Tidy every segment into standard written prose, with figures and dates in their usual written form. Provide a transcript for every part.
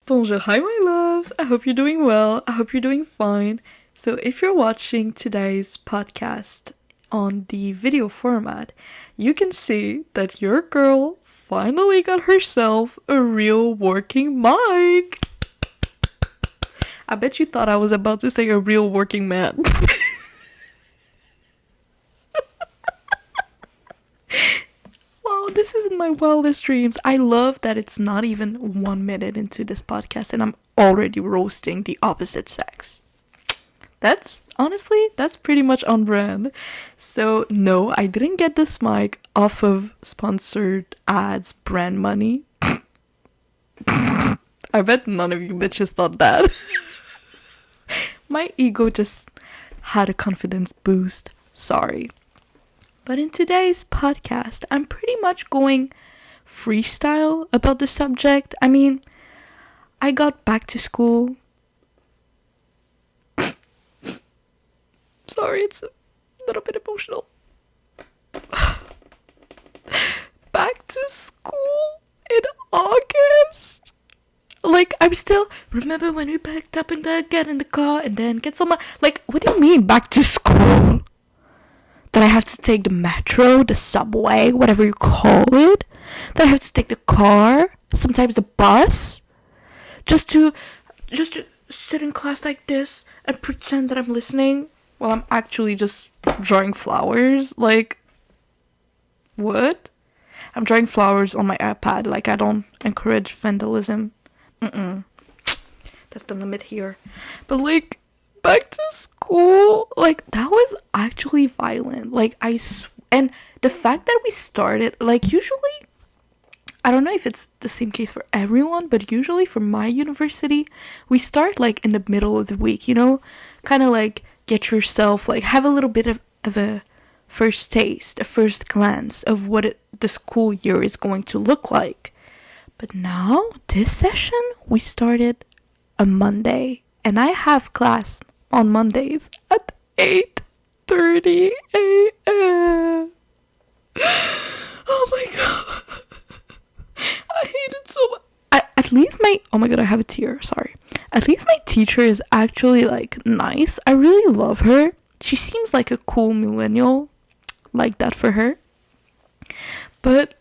Bonjour, hi my loves. I hope you're doing well. I hope you're doing fine. So if you're watching today's podcast on the video format, you can see that your girl finally got herself a real working mic. I bet you thought I was about to say a real working man. Wow, this isn't my wildest dreams. I love that it's not even 1 minute into this podcast and I'm already roasting the opposite sex. That's pretty much on brand. So no, I didn't get this mic off of sponsored ads brand money. I bet none of you bitches thought that. My ego just had a confidence boost. Sorry. But in today's podcast, I'm pretty much going freestyle about the subject. I mean, I got back to school. Sorry, it's a little bit emotional. Back to school in August. Like, I'm still, remember when we packed up and then get in the car and then get somewhere? Like, what do you mean back to school? That I have to take the metro, the subway, whatever you call it? That I have to take the car, sometimes the bus, just to sit in class like this and pretend that I'm listening while I'm actually just drawing flowers? Like, what? I'm drawing flowers on my iPad. Like, I don't encourage vandalism. That's the limit here. But like, back to school, like, that was actually violent. Like, and the fact that we started, like, usually, I don't know if it's the same case for everyone, but usually for my university, we start like in the middle of the week, you know, kind of like get yourself, like, have a little bit of a first taste, a first glance of what the school year is going to look like. But now, this session, we started a Monday, and I have class on Mondays at 8:30 a.m. Oh my god. I hate it so much. At least oh my god, I have a tear, sorry. At least my teacher is actually, like, nice. I really love her. She seems like a cool millennial. Like that for her. But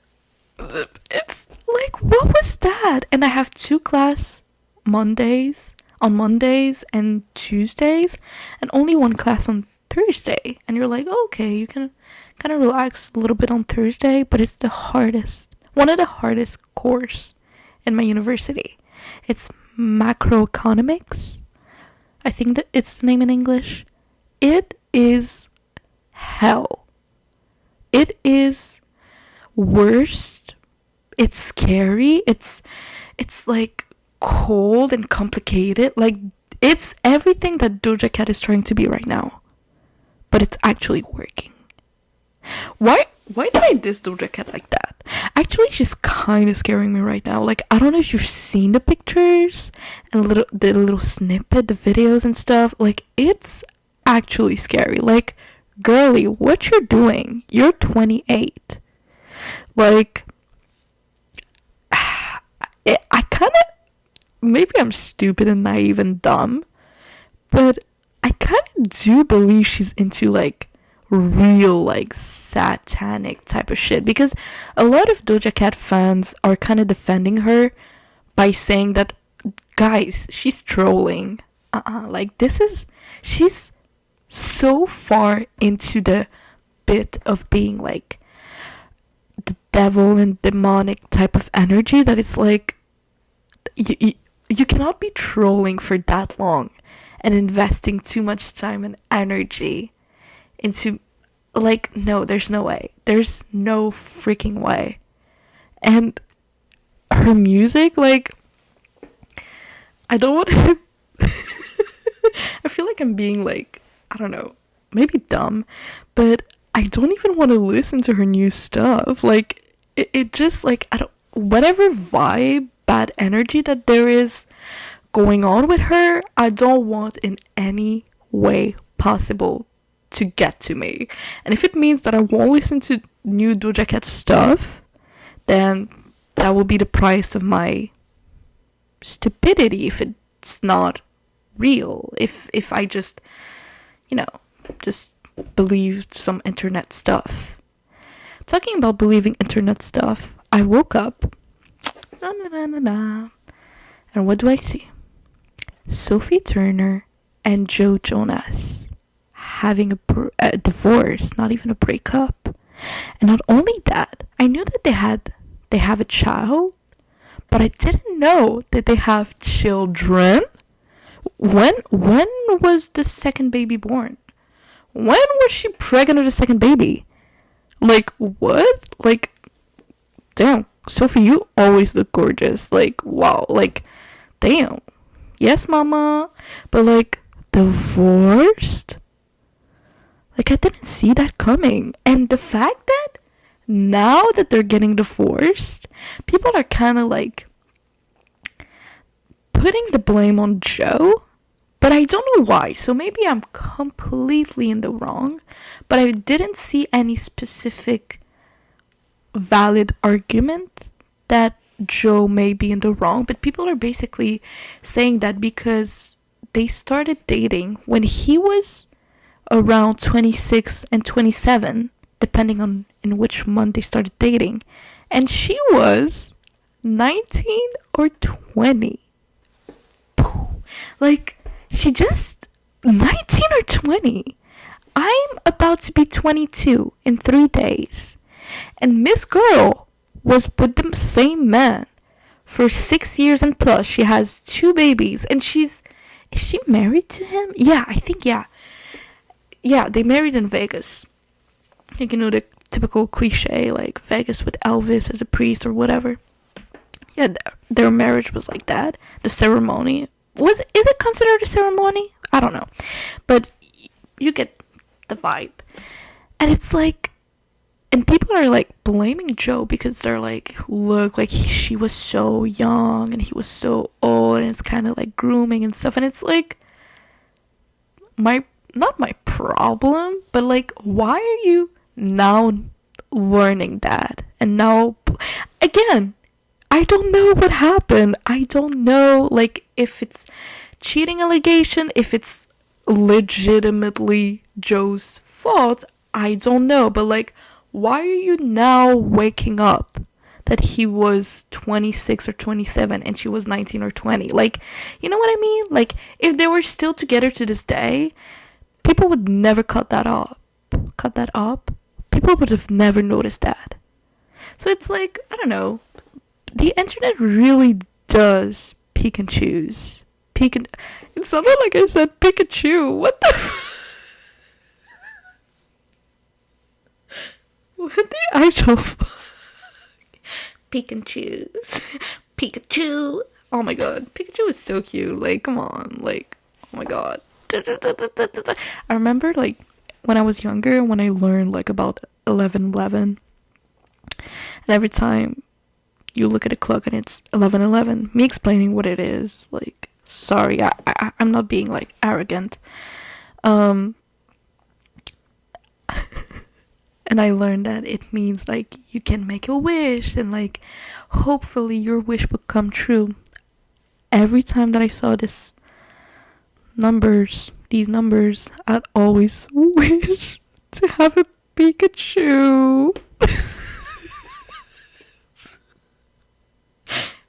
it's like, what was that? And I have 2 class on Mondays and Tuesdays, and only 1 class on Thursday. And you're like, oh, okay, you can kind of relax a little bit on Thursday, but it's one of the hardest course in my university. It's macroeconomics. I think that it's the name in English. It is hell. It is worst. It's scary. It's like cold and complicated. Like, it's everything that Doja Cat is trying to be right now, but it's actually working. Why did I diss Doja Cat like that? Actually, she's kind of scaring me right now. Like, I don't know if you've seen the pictures and the little snippet, the videos and stuff. Like, it's actually scary. Like, girly, what you're doing? You're 28. Like, I kind of, maybe I'm stupid and naive and dumb, but I kind of do believe she's into, like, real, like, satanic type of shit, because a lot of Doja Cat fans are kind of defending her by saying that, guys, she's trolling. Like, she's so far into the bit of being, like, the devil and demonic type of energy that it's like, you cannot be trolling for that long and investing too much time and energy into, like, no, there's no way. There's no freaking way. And her music, like, I don't want to I feel like I'm being, like, I don't know, maybe dumb, but I don't even want to listen to her new stuff. Like, it just, like, I don't, whatever vibe, bad energy that there is going on with her, I don't want in any way possible to get to me. And if it means that I won't listen to new Doja Cat stuff, then that will be the price of my stupidity if it's not real. If I just, you know, just believed some internet stuff. Talking about believing internet stuff, I woke up, and what do I see? Sophie Turner and Joe Jonas having a divorce, not even a breakup. And not only that, I knew that they have a child, but I didn't know that they have children. When was the second baby born? When was she pregnant with the second baby? Like, what? Like, damn, Sophie, you always look gorgeous. Like, wow. Like, damn. Yes, mama. But, like, divorced? Like, I didn't see that coming. And the fact that now that they're getting divorced, people are kind of, like, putting the blame on Joe. But I don't know why. So maybe I'm completely in the wrong. But I didn't see any specific valid argument that Joe may be in the wrong. But people are basically saying that because they started dating when he was around 26 and 27, depending on in which month they started dating. And she was 19 or 20. Like, she just 19 or 20. I'm about to be 22 in 3 days. And Miss Girl was with the same man for 6 years and plus. She has 2 babies. And is she married to him? Yeah, I think, yeah. Yeah, they married in Vegas. You know, the typical cliche, like Vegas with Elvis as a priest or whatever. Yeah, their marriage was like that. The ceremony. Is it considered a ceremony? I don't know. But you get the vibe. And it's like, and people are like blaming Joe because they're like, look, like she was so young and he was so old, and it's kind of like grooming and stuff. And it's like, not my problem, but like, why are you now learning that? And now, again, I don't know what happened. I don't know, like, if it's cheating allegation, if it's legitimately Joe's fault. I don't know. But, like, why are you now waking up that he was 26 or 27 and she was 19 or 20? Like, you know what I mean? Like, if they were still together to this day, people would never cut that up. People would have never noticed that. So it's like, I don't know. The internet really does pick and choose. It sounded like I said Pikachu. What the what the actual pick and choose? Pikachu. Oh my god. Pikachu is so cute. Like, come on. Like, oh my god. I remember, like, when I was younger, when I learned, like, about 11:11, and every time you look at a clock and it's 11:11, me explaining what it is, like, sorry, I'm not being, like, arrogant, and I learned that it means, like, you can make a wish, and, like, hopefully your wish would come true. Every time that I saw these numbers, I'd always wish to have a Pikachu.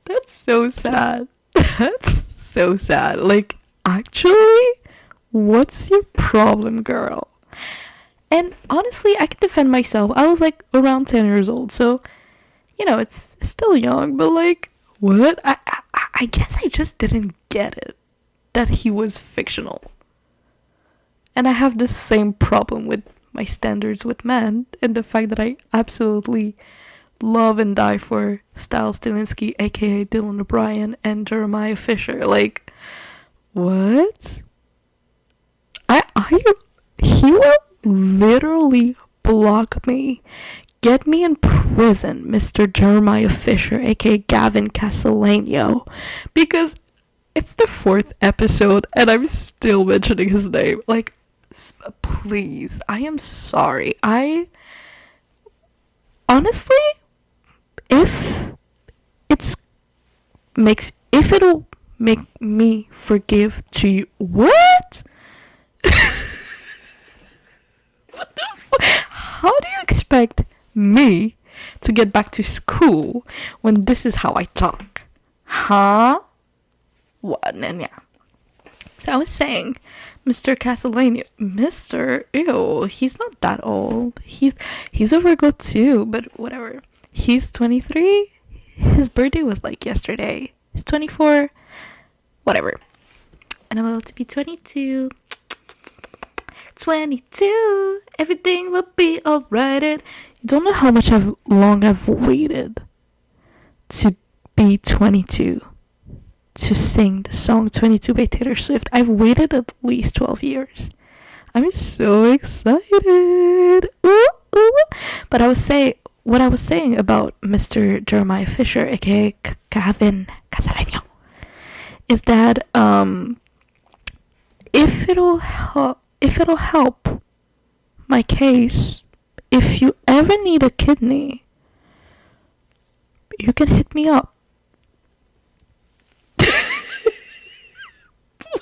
That's so sad. That's so sad. Like, actually, what's your problem, girl? And honestly, I can defend myself. I was like around 10 years old, so, you know, it's still young, but like, what? I guess I just didn't get it, that he was fictional. And I have the same problem with my standards with men, and the fact that I absolutely love and die for Styles Stilinski, aka Dylan O'Brien, and Jeremiah Fisher. Like, what? He will literally block me, get me in prison, Mr. Jeremiah Fisher, aka Gavin Castellano, because it's the 4th episode and I'm still mentioning his name. Like, please, I am sorry. Honestly, if if it'll make me forgive to you. What? What the fuck? How do you expect me to get back to school when this is how I talk? Huh? What? Yeah. So I was saying, Mr. Castellano, ew, he's not that old. He's a Virgo too, but whatever. He's 23. His birthday was like yesterday. He's 24. Whatever. And I'm about to be 22. 22. Everything will be alright. You don't know how much long I've waited to be 22. To sing the song 22 by Taylor Swift. I've waited at least 12 years. I'm so excited. Ooh, ooh. But what I was saying about Mr. Jeremiah Fisher, aka Kevin Castellano, is that if it'll help my case, if you ever need a kidney, you can hit me up.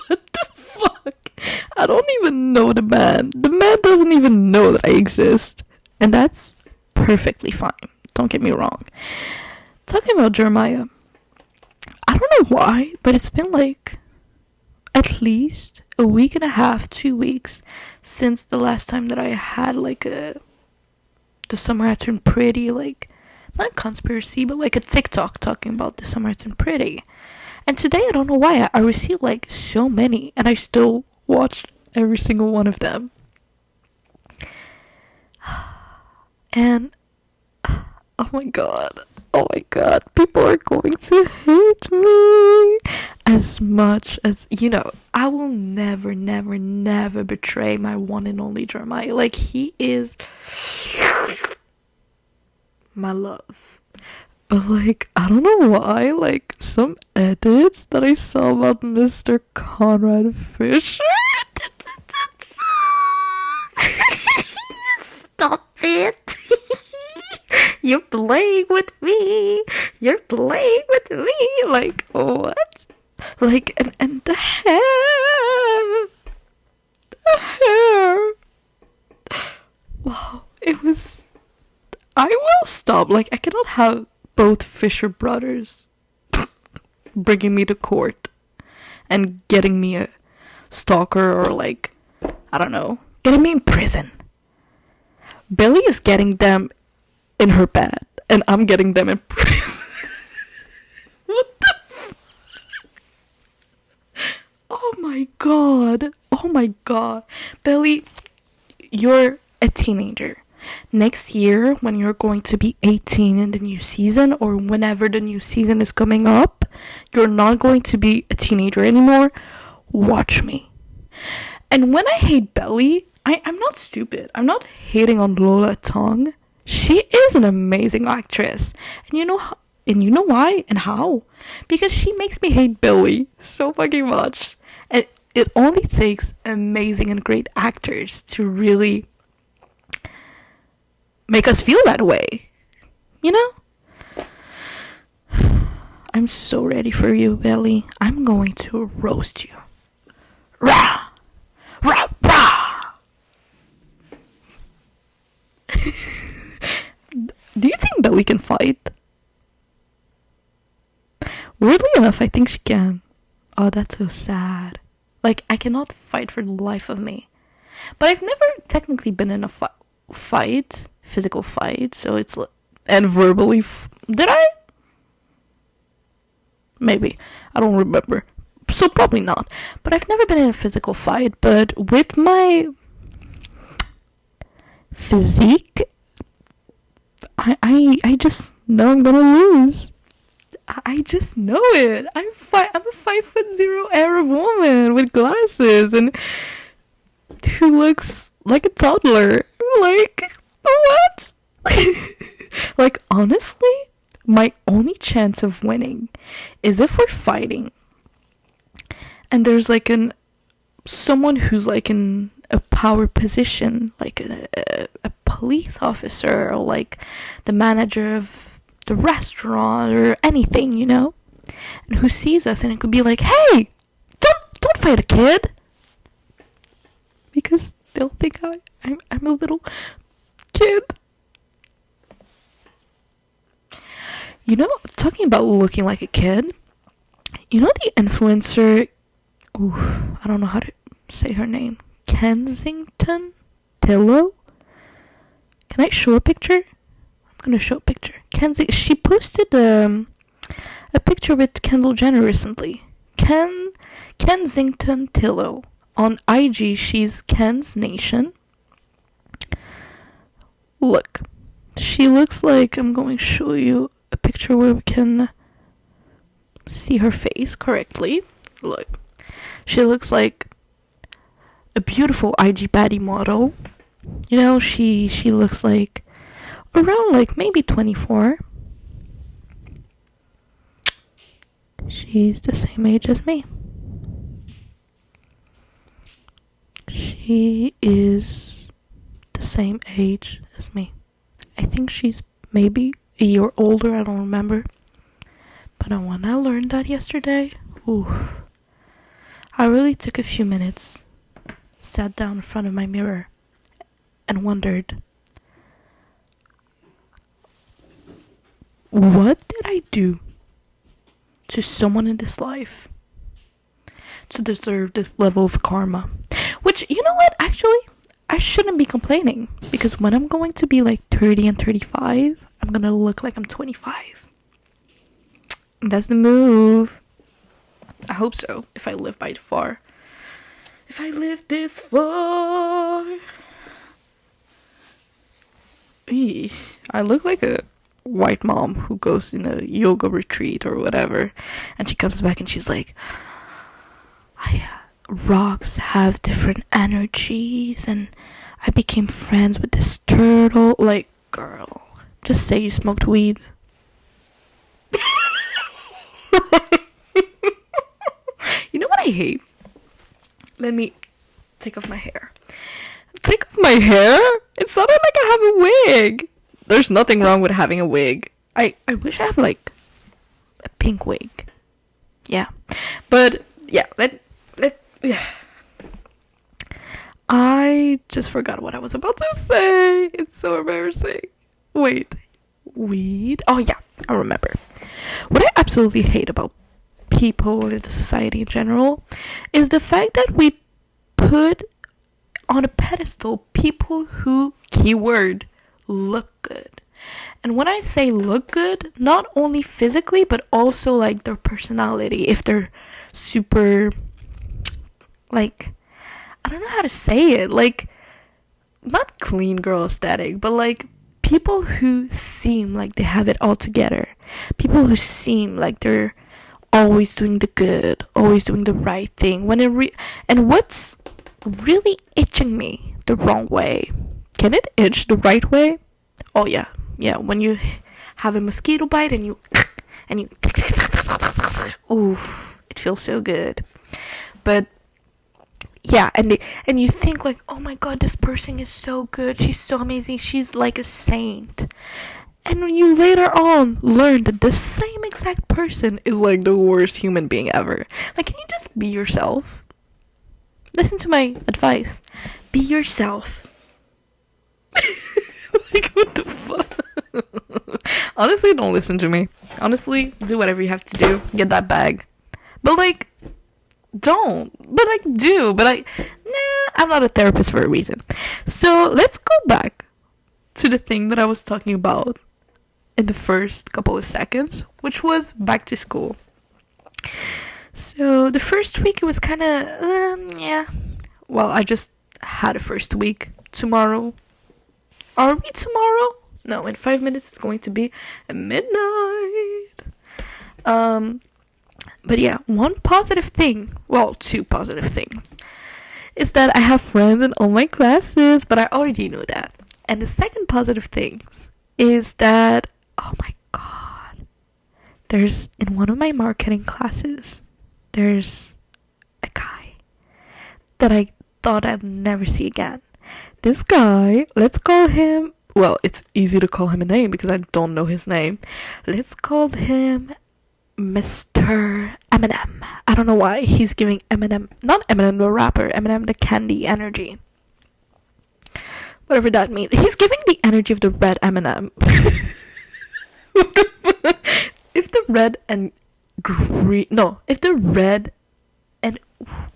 What the fuck? I don't even know the man. The man doesn't even know that I exist. And that's perfectly fine. Don't get me wrong. Talking about Jeremiah, I don't know why, but it's been like at least a week and a half, 2 weeks since the last time that I had like the summer I turned pretty, like not conspiracy, but like a TikTok talking about the summer I turned pretty. And today, I don't know why, I received like so many, and I still watched every single one of them. And, oh my god, people are going to hate me. As much as, I will never, never, never betray my one and only Jeremiah. Like, he is my love. But, like, I don't know why, like, some edits that I saw about Mr. Conrad Fisher. Stop it. You're playing with me. Like, what? Like, and the hair. Wow, it was... I will stop. Like, I cannot have both Fisher brothers bringing me to court and getting me a stalker, or like, I don't know, getting me in prison. Billy is getting them in her bed and I'm getting them in prison. What the Oh my god. Billy, you're a teenager. Next year, when you're going to be 18 in the new season, or whenever the new season is coming up, you're not going to be a teenager anymore. Watch me. And when I hate Belly, I'm not stupid. I'm not hating on Lola Tong. She is an amazing actress. And you know why and how? Because she makes me hate Billy so fucking much. And it only takes amazing and great actors to really make us feel that way, I'm so ready for you, Belly. I'm going to roast you. Rah! Rah! Rah! Do you think Belly can fight? Weirdly enough, I think she can. Oh, that's so sad. Like, I cannot fight for the life of me. But I've never technically been in a fight, physical fight, so it's and verbally did I? Maybe, I don't remember, so probably not. But I've never been in a physical fight. But with my physique, I just know I'm gonna lose. I just know it. I'm a 5'0" Arab woman with glasses and who looks like a toddler. Like, what? Like, honestly, my only chance of winning is if we're fighting and there's like someone who's like in a power position, like a police officer, or like the manager of the restaurant or anything, and who sees us and it could be like, hey, don't fight a kid, because they'll think I'm a little kid. You know, talking about looking like a kid, you know the influencer, I don't know how to say her name, Kensington Tillow? Can I show a picture? I'm gonna show a picture. She posted a picture with Kendall Jenner recently. Kensington Tillow. On IG, she's Ken's Nation. Look. She looks like, I'm going to show you a picture where we can see her face correctly. Look. She looks like a beautiful IG baddie model. You know, she looks like around like maybe 24. She's the same age as me. She is the same age as me. I think she's maybe a year older, I don't remember. But when I learned that yesterday, I really took a few minutes, sat down in front of my mirror, and wondered, what did I do to someone in this life to deserve this level of karma? Which, you know what, actually, I shouldn't be complaining, because when I'm going to be like 30 and 35, I'm gonna look like I'm 25. That's the move. I hope so, if I live by far. If I live this far. I look like a white mom who goes in a yoga retreat or whatever, and she comes back and she's like, rocks have different energies, and I became friends with this turtle. Like, girl, just say you smoked weed. You know what I hate? Let me take off my hair. Take off my hair? It sounded like I have a wig. There's nothing wrong with having a wig. I wish I had like a pink wig. Yeah. But yeah, I just forgot what I was about to say. It's so embarrassing. Wait. Weed? Oh yeah, I remember. What I absolutely hate about people in society in general is the fact that we put on a pedestal people who, keyword, look good. And when I say look good, not only physically but also like their personality. If they're super, like, I don't know how to say it, like, not clean girl aesthetic, but like people who seem like they have it all together, people who seem like they're always doing the good, always doing the right thing, and what's really itching me the wrong way, can it itch the right way? Oh yeah, when you have a mosquito bite and you oof, it feels so good. But yeah, and you think like, oh my god, this person is so good, she's so amazing, she's like a saint. And when you later on learn that the same exact person is like the worst human being ever. Like, can you just be yourself? Listen to my advice. Be yourself. Like, what the fuck? Honestly, don't listen to me. Honestly, do whatever you have to do. Get that bag. But like, don't. But like, do. But like, nah, I'm not a therapist for a reason. So let's go back to the thing that I was talking about in the first couple of seconds, which was back to school. So the first week it was kind of, yeah. Well, I just had a first week. Tomorrow. Are we tomorrow? No, in 5 minutes it's going to be midnight. But yeah, one positive thing, well, two positive things, is that I have friends in all my classes, but I already knew that. And the second positive thing is that, oh my god, there's, in one of my marketing classes, there's a guy that I thought I'd never see again. This guy, let's call him, well, it's easy to call him a name because I don't know his name. Let's call him Mr. Eminem. I don't know why he's giving Eminem, not Eminem the rapper, Eminem the candy energy. Whatever that means. He's giving the energy of the red Eminem. If the red and green, no, if the red and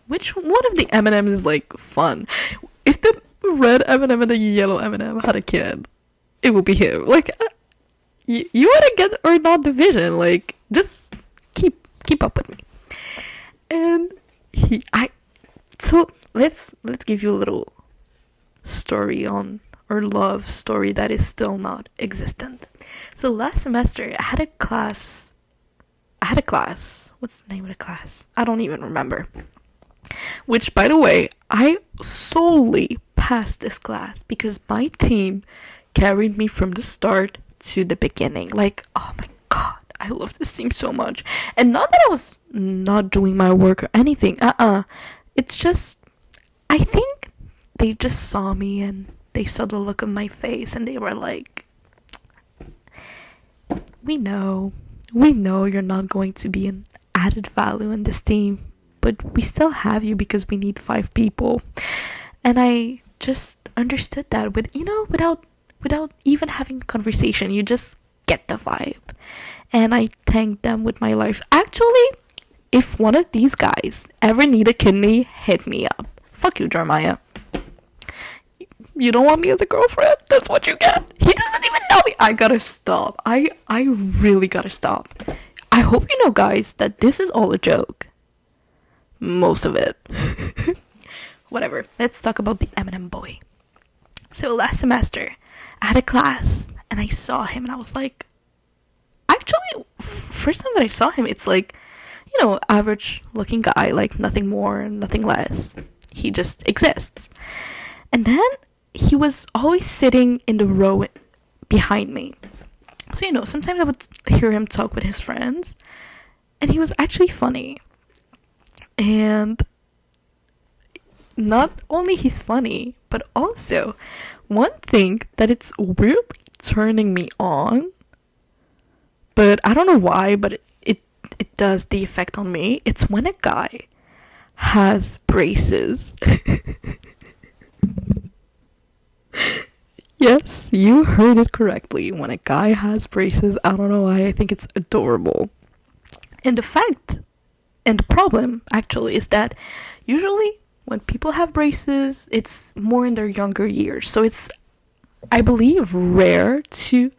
which one of the M&Ms is like fun? If the red M&M and the yellow M&M had a kid, it would be him. Like, you want to get or not division? Like, just keep up with me. And so let's give you a little story on or love story that is still not existent. So last semester I had a class. What's the name of the class? I don't even remember. Which, by the way, I solely passed this class because my team carried me from the start to the beginning. Like, oh my god, I love this team so much. And not that I was not doing my work or anything. It's just, I think they just saw me and they saw the look on my face and they were like, we know you're not going to be an added value in this team, but we still have you because we need 5 people. And I just understood that without even having a conversation, you just get the vibe. And I thanked them with my life. Actually, if one of these guys ever need a kidney, hit me up. Fuck you, Jeremiah. You don't want me as a girlfriend? That's what you get. He doesn't even know me. I gotta stop. I really gotta stop. I hope you know, guys, that this is all a joke. Most of it. Whatever. Let's talk about the Eminem boy. So last semester, I had a class and I saw him and I was like, actually, first time that I saw him, it's like, average looking guy, like nothing more, nothing less. He just exists. And then he was always sitting in the row behind me. So, sometimes I would hear him talk with his friends, and he was actually funny. And not only he's funny, but also one thing that it's weirdly turning me on, but I don't know why, but it does the effect on me. It's when a guy has braces. Yes, you heard it correctly. When a guy has braces, I don't know why, I think it's adorable. And the problem, actually, is that usually when people have braces, it's more in their younger years. So it's, I believe, rare to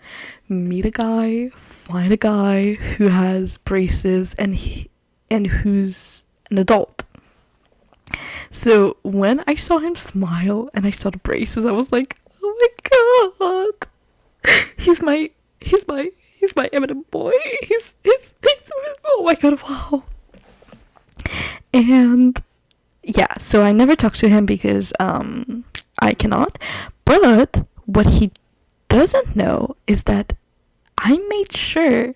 meet a guy, find a guy who has braces and who's an adult. So when I saw him smile and I saw the braces, I was like, oh my god, he's my Eminem boy. He's oh my god, wow. And yeah, so I never talked to him because I cannot. But what he doesn't know is that I made sure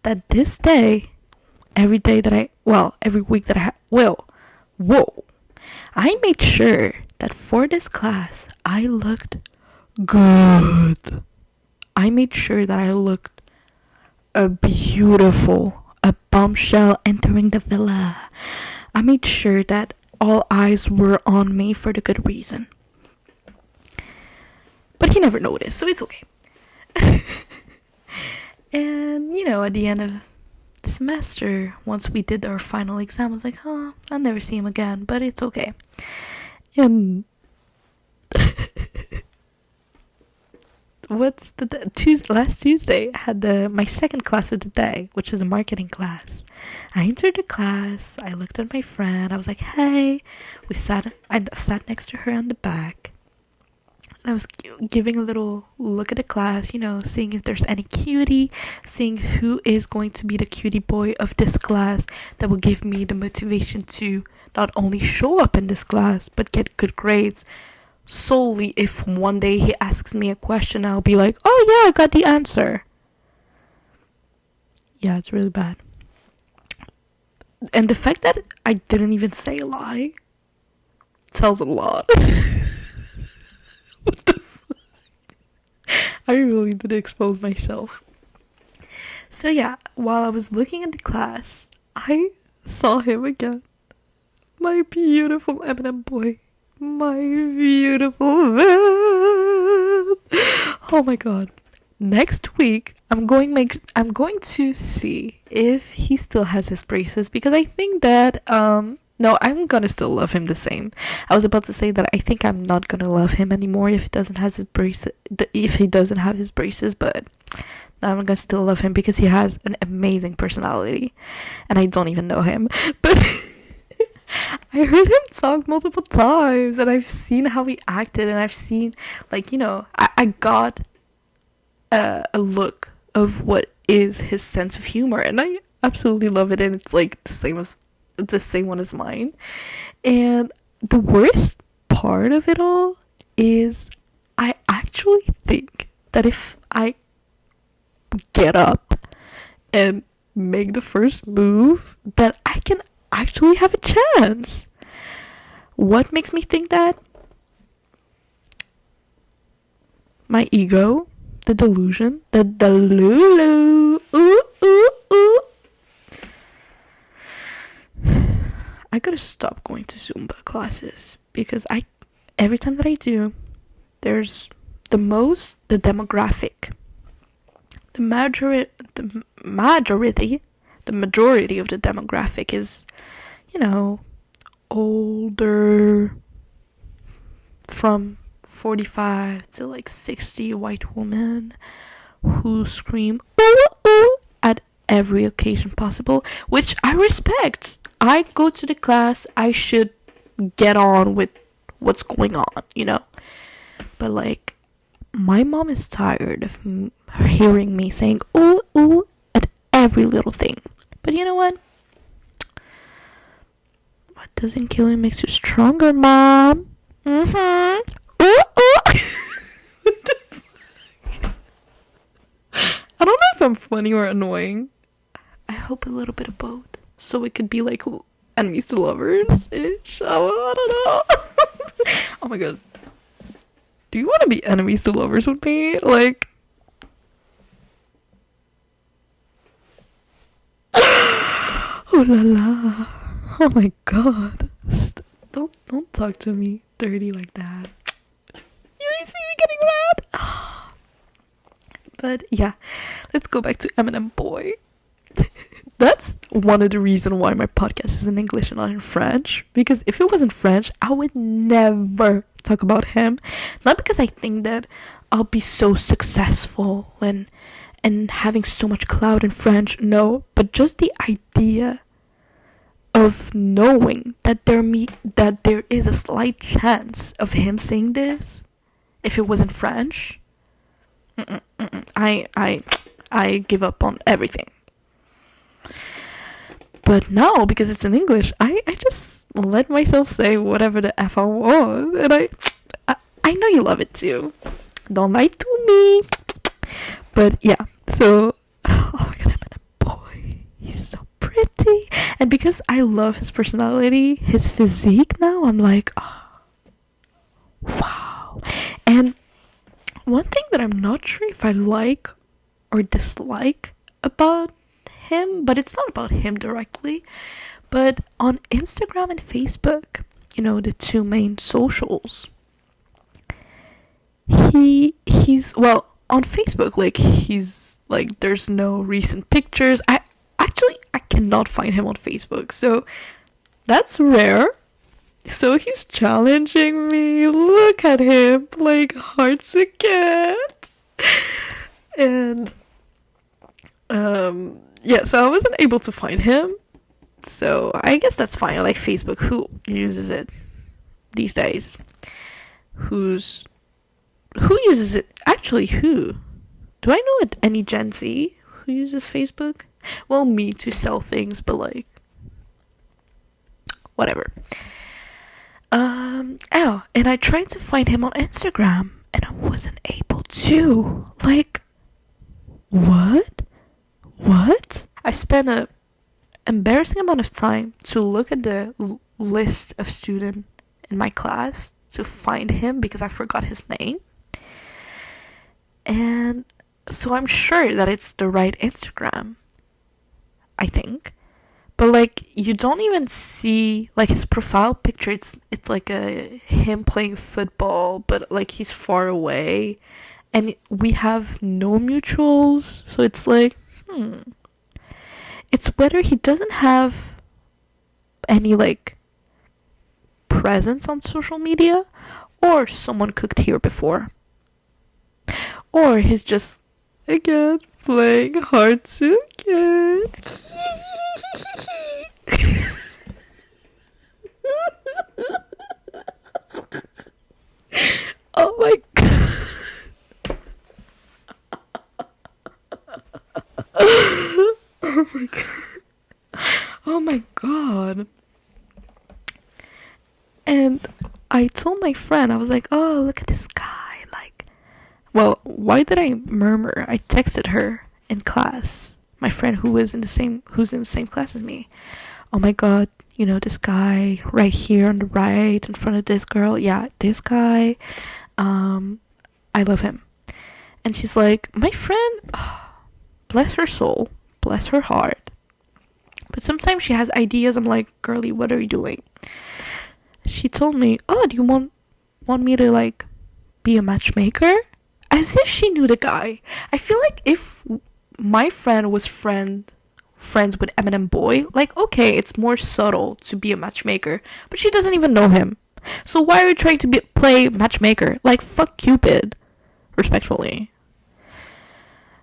that this day, every week that I made sure that for this class, I looked good. I made sure that I looked a bombshell entering the villa. I made sure that all eyes were on me for the good reason. But he never noticed, so it's okay. And, at the end of the semester, once we did our final exam, I was like, I'll never see him again, but it's okay. And last Tuesday, I had my second class of the day, which is a marketing class. I entered the class, I looked at my friend, I was like, hey, I sat next to her on the back. I was giving a little look at the class, seeing if there's any cutie, seeing who is going to be the cutie boy of this class that will give me the motivation to not only show up in this class, but get good grades. Solely if one day he asks me a question, I'll be like, oh yeah, I got the answer. Yeah, it's really bad. And the fact that I didn't even say a lie tells a lot. What the fuck? I really did expose myself. So yeah, while I was looking at the class, I saw him again. My beautiful Eminem boy. My beautiful man. Oh my god. Next week, I'm going to see if he still has his braces, because I think that no, I'm gonna still love him the same. I was about to say that I think I'm not gonna love him anymore if he doesn't have his braces. If he doesn't have his braces, but I'm gonna still love him because he has an amazing personality, and I don't even know him, but I heard him talk multiple times, and I've seen how he acted, and I've seen, like, I got a look of what is his sense of humor, and I absolutely love it, and it's like the same one as mine. And the worst part of it all is I actually think that if I get up and make the first move, that I can actually have a chance. What makes me think that? My ego, the delusion, the delulu. Ooh, ooh, ooh. I gotta stop going to Zumba classes, because every time that I do, there's the demographic, the majority of the demographic is, older, from 45 to like 60 white women who scream ooh, ooh, at every occasion possible, which I respect. I go to the class, I should get on with what's going on, But like, my mom is tired of hearing me saying ooh, ooh at every little thing. But you know what? What doesn't kill you makes you stronger, Mom. Mm-hmm. Ooh, ooh. What the fuck? I don't know if I'm funny or annoying. I hope a little bit of both, so it could be like enemies to lovers-ish. I don't know. Oh my god. Do you want to be enemies to lovers with me? Like... Oh la la. Oh my god. Don't talk to me dirty like that. You see me getting mad? But yeah, let's go back to Eminem boy. That's one of the reasons why my podcast is in English and not in French. Because if it was in French, I would never talk about him. Not because I think that I'll be so successful and having so much clout in French. No, but just the idea of knowing that there is a slight chance of him saying this if it was in French. I give up on everything. But now, because it's in English, I just let myself say whatever the F I want. And I know you love it too. Don't lie to me. But yeah, so... Oh my god, I'm a boy. He's so pretty. And because I love his personality, his physique now, I'm like, oh, wow. And one thing that I'm not sure if I like or dislike about him, but it's not about him directly, but on Instagram and Facebook, the two main socials, he's well, on Facebook, like, he's like, there's no recent pictures. I cannot find him on Facebook, so that's rare. So he's challenging me. Look at him, like hearts again. And yeah, so I wasn't able to find him. So I guess that's fine. Like, Facebook, who uses it these days? Who uses it? Actually, who? Do I know any Gen Z who uses Facebook? Well, me to sell things, but like, whatever. And I tried to find him on Instagram, and I wasn't able to. Like, what? I spent a embarrassing amount of time to look at the list of students in my class to find him because I forgot his name. And So I'm sure that it's the right Instagram, I think. But like you don't even see like his profile picture. It's like a him playing football, but like he's far away, and we have no mutuals. So it's like, it's whether he doesn't have any like presence on social media, or someone cooked here before, or he's just again playing hard to get. Oh my god. Oh my god. Oh my god. And I told my friend, I was like, oh, look at this guy. Like, well, why did I murmur? I texted her in class, my friend who's in the same class as me. Oh my god, you know, this guy right here on the right in front of this girl. Yeah, this guy. I love him. And she's like, my friend, bless her soul, bless her heart. But sometimes she has ideas. I'm like, girlie, what are you doing? She told me, oh, do you want me to like be a matchmaker? As if she knew the guy. I feel like if my friend was friends with Eminem Boy, like, okay, it's more subtle to be a matchmaker, but she doesn't even know him. So why are you trying to play matchmaker? Like, fuck Cupid, respectfully.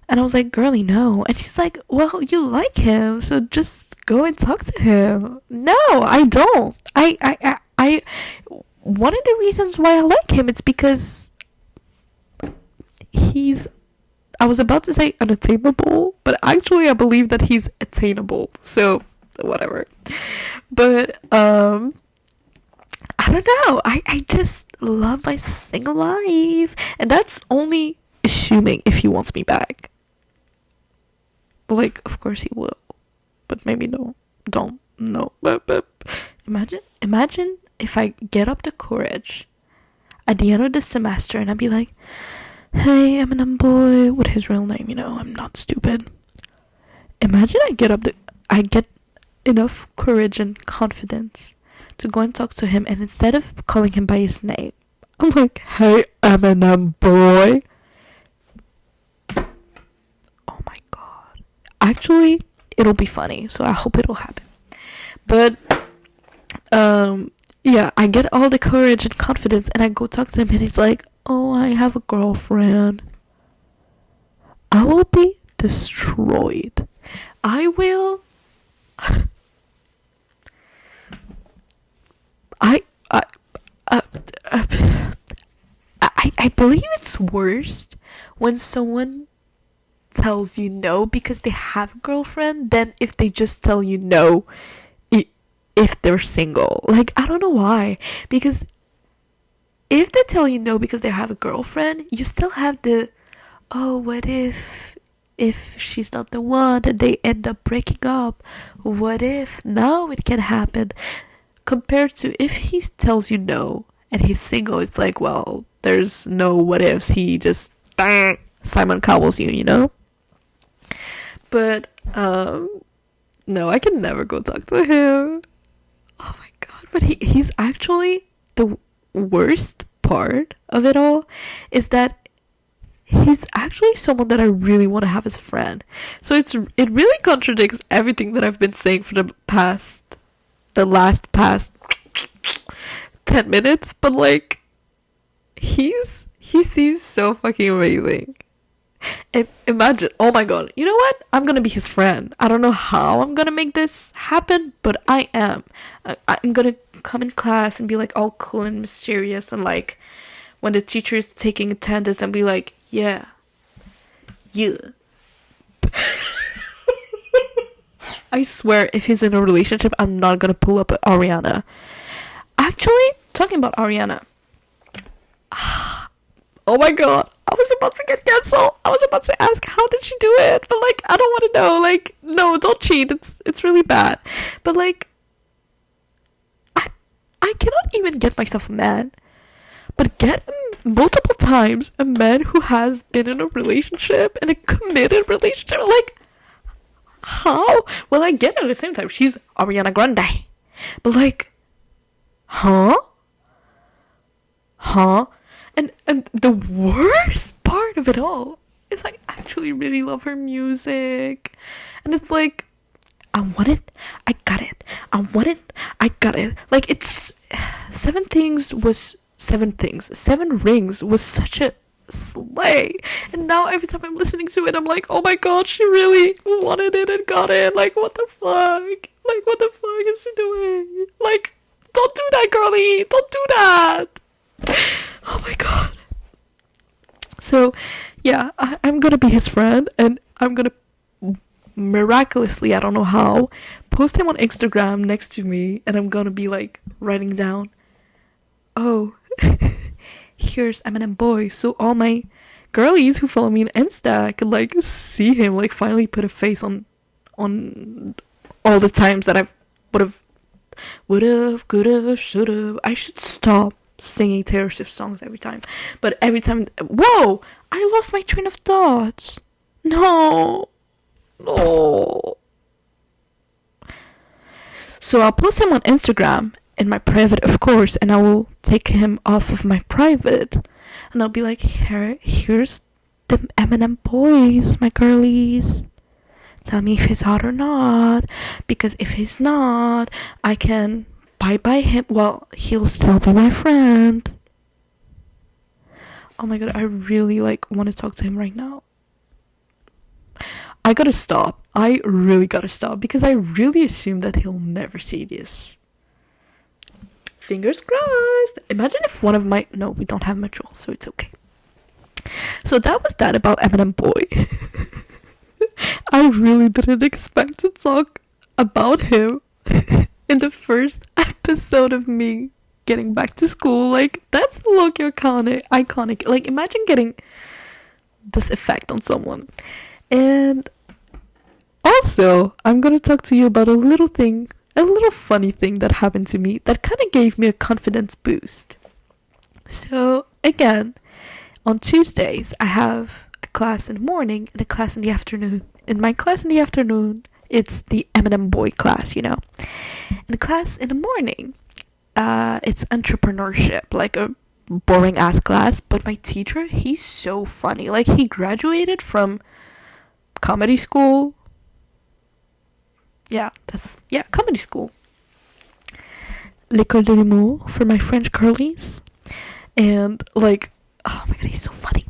And I was like, girlie, no. And she's like, well, you like him, so just go and talk to him. No, I don't. I one of the reasons why I like him, it's because I was about to say unattainable, but actually I believe that he's attainable. So, whatever. But, I don't know. I just love my single life. And that's only assuming if he wants me back. Like, of course he will. But maybe no. Don't. No. But imagine if I get up the courage at the end of the semester and I'd be like, hey, Eminem Boy, with his real name, you know, I'm not stupid. Imagine I get enough courage and confidence to go and talk to him, and instead of calling him by his name, I'm like, hey, Eminem Boy. Oh my god. Actually, it'll be funny, so I hope it'll happen. But, yeah, I get all the courage and confidence, and I go talk to him, and he's like, oh, I have a girlfriend. I will be destroyed. I will. I believe it's worst when someone tells you no because they have a girlfriend than if they just tell you no if they're single. Like, I don't know why. Because if they tell you no because they have a girlfriend, you still have the, oh, what if she's not the one and they end up breaking up? What if now it can happen? Compared to if he tells you no and he's single, it's like, well, there's no what ifs. He just Simon Cowell's you know? But, no, I can never go talk to him. Oh my god, but he's actually the worst part of it all is that he's actually someone that I really want to have as a friend. So it really contradicts everything that I've been saying for the last 10 minutes, but like he seems so fucking amazing. And imagine, oh my god, you know what? I'm gonna be his friend. I don't know how I'm gonna make this happen, but I am. I'm gonna come in class and be like all cool and mysterious, and like when the teacher is taking attendance and be like, yeah. I swear, if he's in a relationship, I'm not gonna pull up Ariana. Actually, talking about Ariana. Oh my god, I was about to get canceled. I was about to ask, how did she do it? But like, I don't want to know. Like, no, don't cheat. It's really bad. But like, I cannot even get myself a man. But get him multiple times a man who has been in a relationship, and a committed relationship. Like, how? Well, I get it at the same time. She's Ariana Grande. But like, huh? And the worst part of it all is I actually really love her music. And it's like, I want it, I got it. I want it, I got it. Like, it's Seven Rings was such a slay. And now every time I'm listening to it, I'm like, oh my god, she really wanted it and got it. Like, what the fuck? Like, what the fuck is she doing? Like, don't do that, girlie. Don't do that. Oh my god. So, yeah, I'm gonna be his friend, and I'm gonna miraculously, I don't know how, post him on Instagram next to me, and I'm gonna be like writing down, oh, here's Eminem Boy, so all my girlies who follow me on Insta could like see him, like finally put a face on all the times that I would've, could've, should've. I should stop singing Taylor Swift songs every time. But every time, whoa, I lost my train of thought. No. So I'll post him on Instagram in my private, of course, and I will take him off of my private, and I'll be like, here's the Eminem Boys, my girlies. Tell me if he's hot or not, because if he's not, I can bye him. Well, he'll still be my friend. Oh my god, I really like want to talk to him right now. I gotta stop. I really gotta stop, because I really assume that he'll never see this. Fingers crossed. Imagine if one of my... No, we don't have Mitchell, so it's okay. So that was that about Eminem Boy. I really didn't expect to talk about him in the first episode of me getting back to school. Like, that's look iconic. Like, imagine getting this effect on someone. And also, I'm gonna talk to you about a little funny thing that happened to me that kind of gave me a confidence boost. So, again, on Tuesdays, I have a class in the morning and a class in the afternoon. In my class in the afternoon, it's the Eminem Boy class, you know. In the class in the morning, it's entrepreneurship, like a boring ass class. But my teacher, he's so funny. Like, he graduated from comedy school. Comedy school. L'école de l'humour for my French girlies. And, like, oh my god, he's so funny.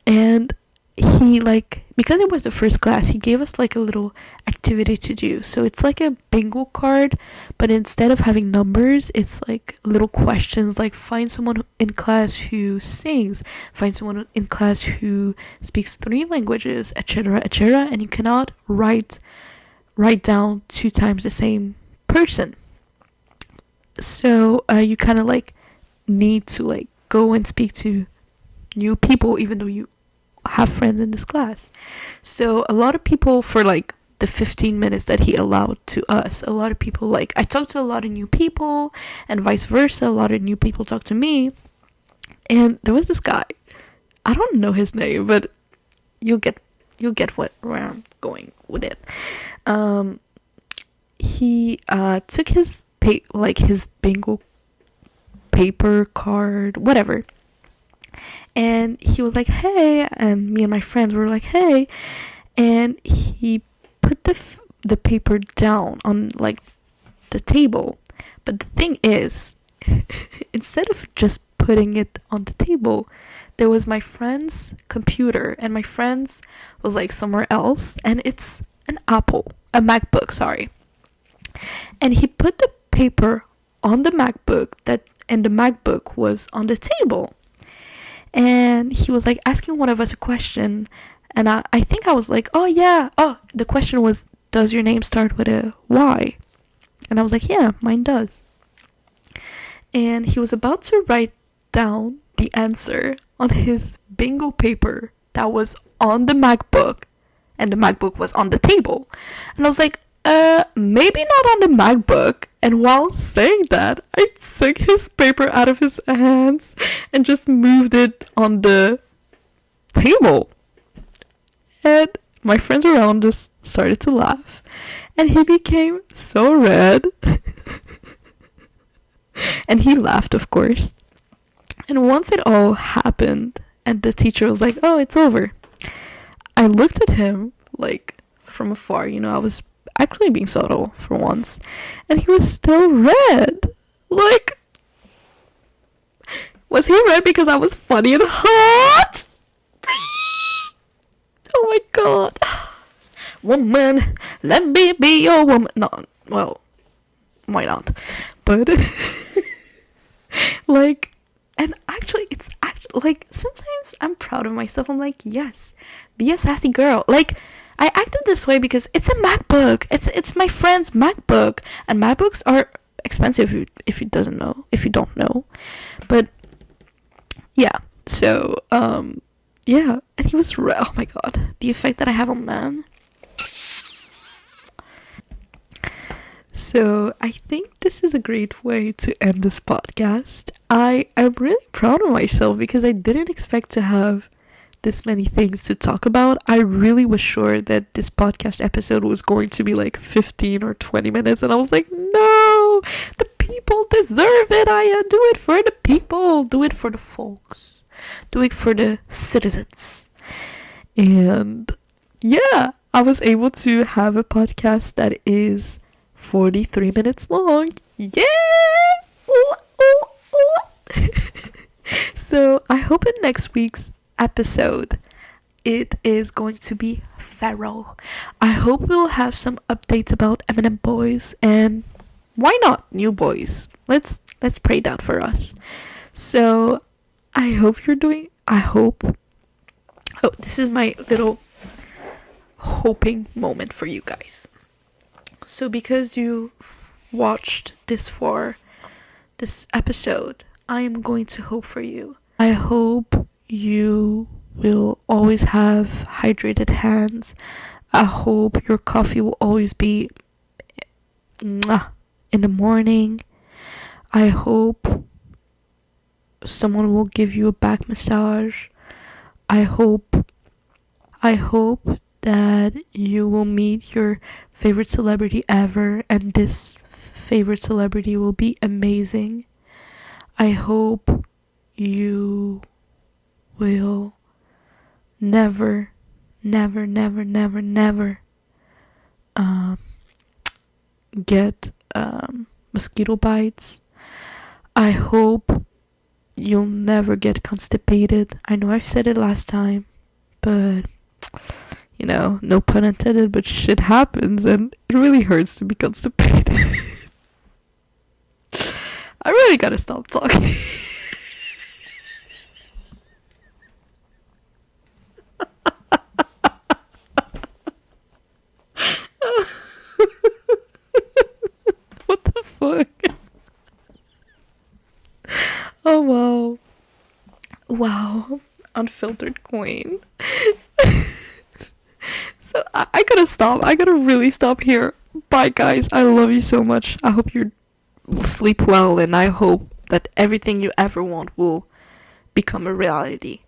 And he, like, because it was the first class, he gave us, like, a little activity to do. So it's like a bingo card, but instead of having numbers, it's, like, little questions, like, find someone in class who sings, find someone in class who speaks 3 languages, etc., and you cannot write down 2 times the same person. So you kind of like need to like go and speak to new people, even though you have friends in this class. So a lot of people, for like the 15 minutes that he allowed to us, a lot of people, like, I talked to a lot of new people, and vice versa, a lot of new people talked to me. And there was this guy, I don't know his name, but you'll get where I'm going with it. He took his his bingo paper card, whatever, and he was like, hey, and me and my friends were like, hey, and he put the paper down on like the table. But the thing is, instead of just putting it on the table, there was my friend's computer, and my friend's was like somewhere else, and it's a MacBook, sorry. And he put the paper on the MacBook, and the MacBook was on the table. And he was like asking one of us a question, and I think I was like, the question was, does your name start with a Y? And I was like, yeah, mine does. And he was about to write down the answer on his bingo paper that was on the MacBook, and the MacBook was on the table. And I was like, Maybe not on the MacBook. And while saying that, I took his paper out of his hands and just moved it on the table. And my friends around us started to laugh. And he became so red. And he laughed, of course. And once it all happened, and the teacher was like, oh, it's over, I looked at him, like, from afar. I was actually being subtle for once. And he was still red. Like, was he red because I was funny and hot? Oh my god. Woman, let me be your woman. No, well, why not? But, like, and actually, it's actually, like, sometimes I'm proud of myself. I'm like, yes, be a sassy girl. Like, I acted this way because it's a MacBook. It's my friend's MacBook. And MacBooks are expensive if you don't know. But, yeah. So, yeah. And he was, oh my god. The effect that I have on men. So, I think this is a great way to end this podcast. I am really proud of myself because I didn't expect to have this many things to talk about. I really was sure that this podcast episode was going to be like 15 or 20 minutes, and I was like, no, the people deserve it. I do it for the people, do it for the folks, do it for the citizens. And yeah, I was able to have a podcast that is 43 minutes long. Yeah. Ooh, ooh, ooh. So I hope in next week's episode it is going to be feral. I hope we'll have some updates about Eminem Boys, and why not new boys. Let's pray that for us. So I hope this is my little hoping moment for you guys. So because you watched this episode, I am going to hope for you. I hope you will always have hydrated hands. I hope your coffee will always be in the morning. I hope someone will give you a back massage. I hope that you will meet your favorite celebrity ever, and this favorite celebrity will be amazing. I hope you will never get mosquito bites. I hope you'll never get constipated. I know I've said it last time, but no pun intended, but shit happens and it really hurts to be constipated. I really gotta stop talking. What the fuck? Oh wow, unfiltered queen. So I gotta stop. I gotta really stop here. Bye guys, I love you so much. I hope you sleep well, and I hope that everything you ever want will become a reality.